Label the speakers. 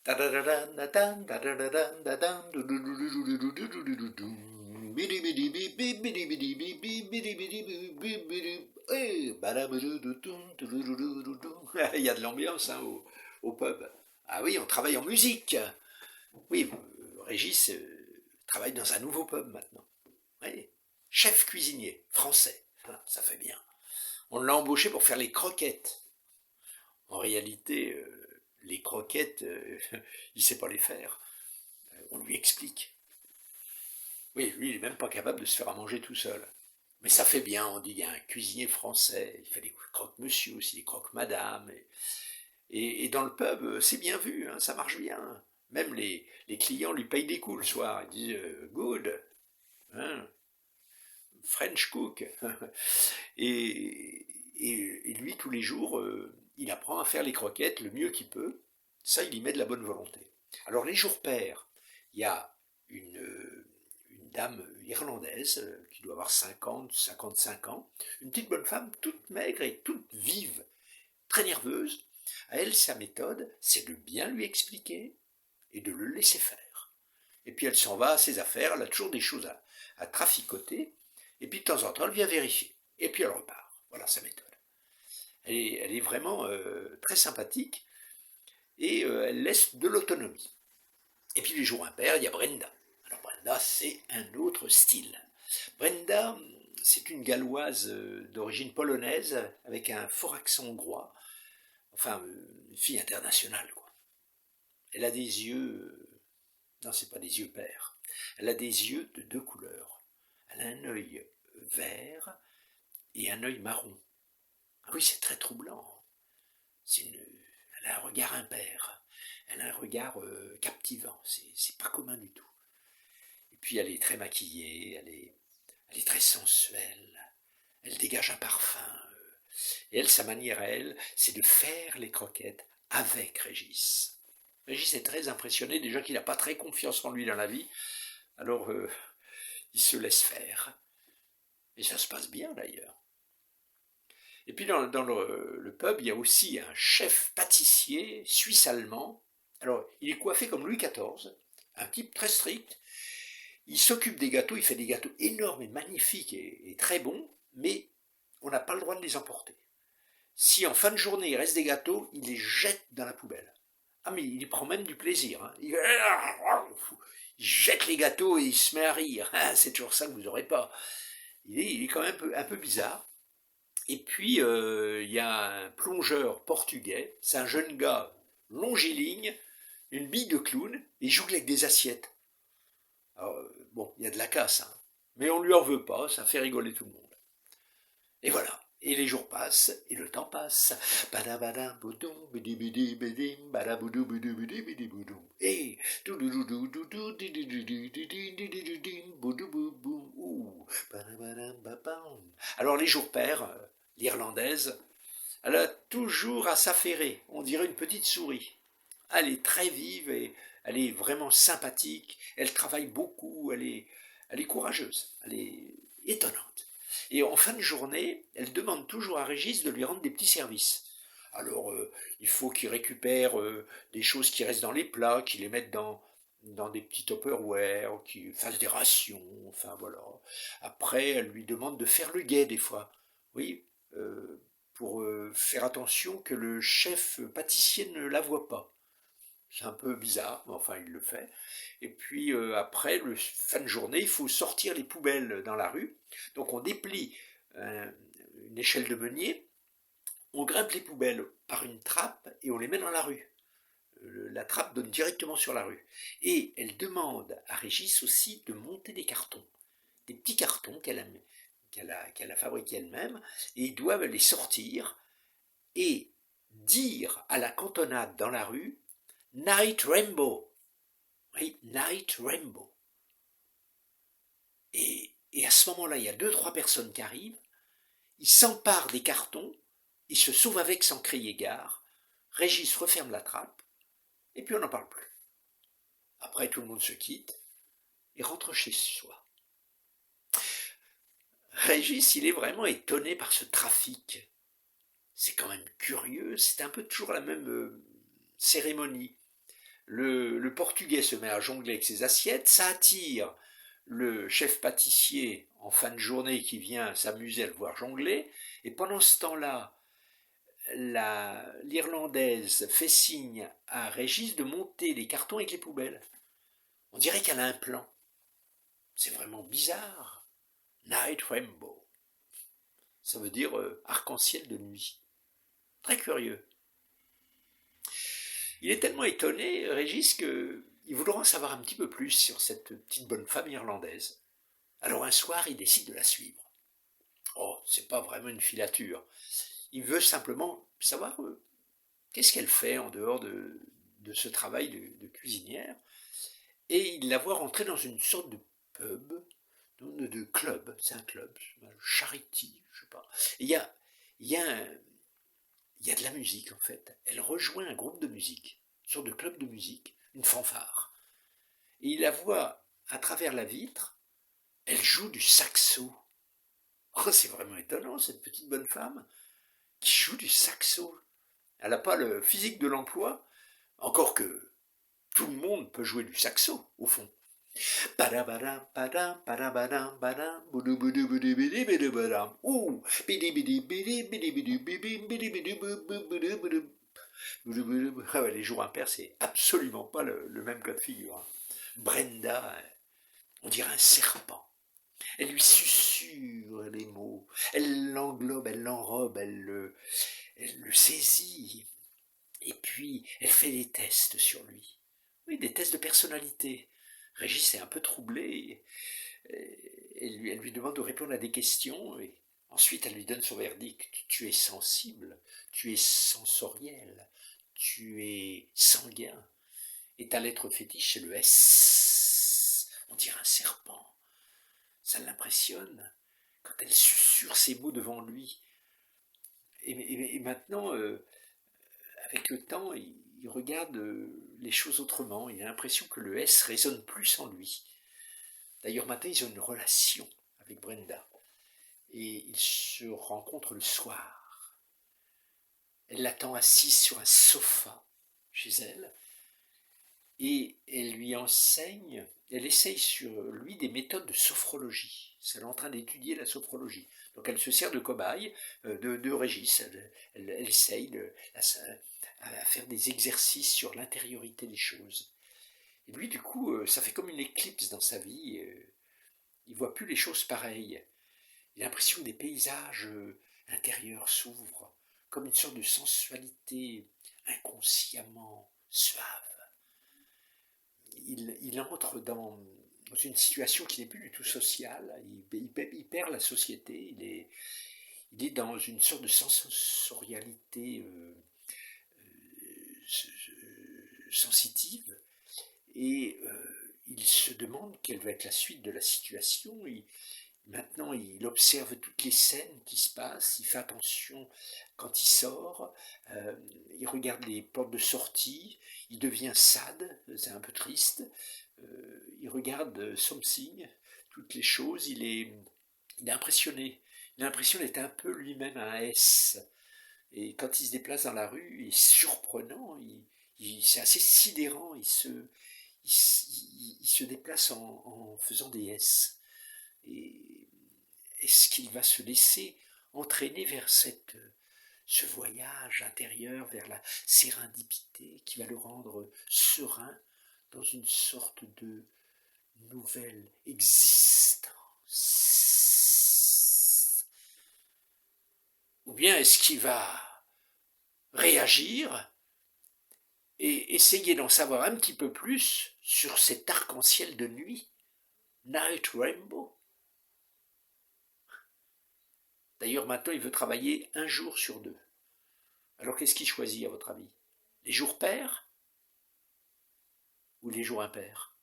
Speaker 1: Il y a de l'ambiance hein, au pub. Ah oui, on travaille en musique. Oui, Régis travaille dans un nouveau pub maintenant. Oui. Chef cuisinier, français. Ah, ça fait bien. On l'a embauché pour faire les croquettes. En réalité, les croquettes, il ne sait pas les faire. On lui explique. Oui, lui, il n'est même pas capable de se faire à manger tout seul. Mais ça fait bien, on dit, il y a un cuisinier français, il fait des croque-monsieur aussi, des croque-madame. Et dans le pub, c'est bien vu, hein, ça marche bien. Même les clients lui payent des coups le soir. Ils disent good, hein, French cook. et lui, tous les jours, il apprend à faire les croquettes le mieux qu'il peut. Ça, il y met de la bonne volonté. Alors, les jours pairs, il y a une dame irlandaise qui doit avoir 50, 55 ans, une petite bonne femme, toute maigre et toute vive, très nerveuse. À elle, sa méthode, c'est de bien lui expliquer et de le laisser faire. Et puis elle s'en va à ses affaires, elle a toujours des choses à traficoter, et puis de temps en temps, elle vient vérifier. Et puis elle repart. Voilà sa méthode. Elle est vraiment très sympathique, et elle laisse de l'autonomie. Et puis les jours impairs, il y a Brenda. Alors Brenda, c'est un autre style. Brenda, c'est une galloise d'origine polonaise, avec un fort accent hongrois. Enfin, une fille internationale, quoi. Elle a des yeux... non, c'est pas des yeux pairs. Elle a des yeux de deux couleurs. Elle a un œil vert et un œil marron. Ah oui, c'est très troublant. Elle a un regard impair. Elle a un regard captivant. C'est pas commun du tout. Et puis elle est très maquillée, elle est très sensuelle. Elle dégage un parfum. Et elle, sa manière à elle, c'est de faire les croquettes avec Régis. Régis est très impressionné, déjà qu'il n'a pas très confiance en lui dans la vie. Alors, il se laisse faire. Et ça se passe bien d'ailleurs. Et puis dans le pub, il y a aussi un chef pâtissier suisse-allemand. Alors, il est coiffé comme Louis XIV, un type très strict. Il s'occupe des gâteaux, il fait des gâteaux énormes et magnifiques et très bons, mais on n'a pas le droit de les emporter. Si en fin de journée il reste des gâteaux, il les jette dans la poubelle. Ah mais il y prend même du plaisir. Hein. Il jette les gâteaux et il se met à rire. Ah, c'est toujours ça que vous n'aurez pas. Il est quand même un peu bizarre. Et puis il y a un plongeur portugais, c'est un jeune gars longiligne, une bille de clown, et il jongle avec des assiettes. Alors, bon, il y a de la casse, hein, mais on ne lui en veut pas, ça fait rigoler tout le monde. Et voilà. Et les jours passent, et le temps passe. Et alors les jours pairs, l'Irlandaise, elle a toujours à s'affairer, on dirait une petite souris. Elle est très vive et elle est vraiment sympathique, elle travaille beaucoup, elle est courageuse, elle est étonnante. Et en fin de journée, elle demande toujours à Régis de lui rendre des petits services. Alors, il faut qu'il récupère des choses qui restent dans les plats, qu'il les mette dans des petits Tupperware, qu'il fasse des rations, enfin voilà. Après, elle lui demande de faire le guet des fois. Oui, pour faire attention que le chef pâtissier ne la voie pas. C'est un peu bizarre, mais enfin il le fait. Et puis après, fin de journée, il faut sortir les poubelles dans la rue. Donc on déplie une échelle de meunier, on grimpe les poubelles par une trappe et on les met dans la rue. La trappe donne directement sur la rue. Et elle demande à Régis aussi de monter des cartons. Des petits cartons qu'elle a fabriqués elle-même, et ils doivent les sortir et dire à la cantonade dans la rue Night Rainbow. Oui, Night Rainbow. Et à ce moment-là, il y a 2-3 personnes qui arrivent, ils s'emparent des cartons, ils se sauvent avec sans crier gare, Régis referme la trappe, et puis on n'en parle plus. Après, tout le monde se quitte et rentre chez soi. Régis, il est vraiment étonné par ce trafic. C'est quand même curieux, c'est un peu toujours la même cérémonie. Le portugais se met à jongler avec ses assiettes, ça attire le chef pâtissier en fin de journée qui vient s'amuser à le voir jongler, et pendant ce temps-là, l'Irlandaise fait signe à Régis de monter les cartons avec les poubelles. On dirait qu'elle a un plan. C'est vraiment bizarre. Night Rainbow. Ça veut dire arc-en-ciel de nuit. Très curieux. Il est tellement étonné, Régis, qu'il voudra en savoir un petit peu plus sur cette petite bonne femme irlandaise. Alors un soir, il décide de la suivre. Oh, c'est pas vraiment une filature. Il veut simplement savoir qu'est-ce qu'elle fait en dehors de ce travail de cuisinière. Et il la voit rentrer dans une sorte de pub, de club, c'est un club, charity, je sais pas. Et il y a de la musique en fait. Elle rejoint un groupe de musique, une sorte de club de musique, une fanfare. Et il la voit à travers la vitre, elle joue du saxo. Oh, c'est vraiment étonnant cette petite bonne femme qui joue du saxo. Elle n'a pas le physique de l'emploi, encore que tout le monde peut jouer du saxo au fond. Les jours impairs, c'est absolument pas le même cas de figure. Brenda, on dirait un serpent. Elle lui susurre les mots, elle l'englobe, elle l'enrobe, elle le saisit. Et puis, elle fait des tests sur lui. Oui, des tests de personnalité. Régis est un peu troublé. Elle lui demande de répondre à des questions. Et ensuite, elle lui donne son verdict. Tu es sensible, tu es sensoriel, tu es sanguin. Et ta lettre fétiche, c'est le S. On dirait un serpent. Ça l'impressionne quand elle susurre ces mots devant lui. Et maintenant, avec le temps, il regarde les choses autrement. Il a l'impression que le S résonne plus en lui. D'ailleurs, maintenant, ils ont une relation avec Brenda. Et ils se rencontrent le soir. Elle l'attend assise sur un sofa chez elle. Et elle lui enseigne, elle essaye sur lui des méthodes de sophrologie. Elle est en train d'étudier la sophrologie. Donc elle se sert de cobaye de Régis. Elle essaye à faire des exercices sur l'intériorité des choses. Et lui, du coup, ça fait comme une éclipse dans sa vie. Il ne voit plus les choses pareilles. Il a l'impression que des paysages intérieurs s'ouvrent, comme une sorte de sensualité inconsciemment suave. Il entre dans une situation qui n'est plus du tout sociale. Il perd la société. Il est dans une sorte de sensorialité sensitive, et il se demande quelle va être la suite de la situation. Maintenant, il observe toutes les scènes qui se passent, il fait attention quand il sort, il regarde les portes de sortie, il devient sad, c'est un peu triste, il regarde Something, toutes les choses, il est impressionné. Il a l'impression d'être un peu lui-même un S. Et quand il se déplace dans la rue, il est surprenant, c'est assez sidérant, il se déplace en faisant des S. Et est-ce qu'il va se laisser entraîner vers ce voyage intérieur, vers la sérendipité qui va le rendre serein dans une sorte de nouvelle existence? Ou bien est-ce qu'il va réagir et essayer d'en savoir un petit peu plus sur cet arc-en-ciel de nuit, Night Rainbow? D'ailleurs, maintenant, il veut travailler un jour sur deux. Alors, qu'est-ce qu'il choisit, à votre avis? Les jours pairs ou les jours impairs?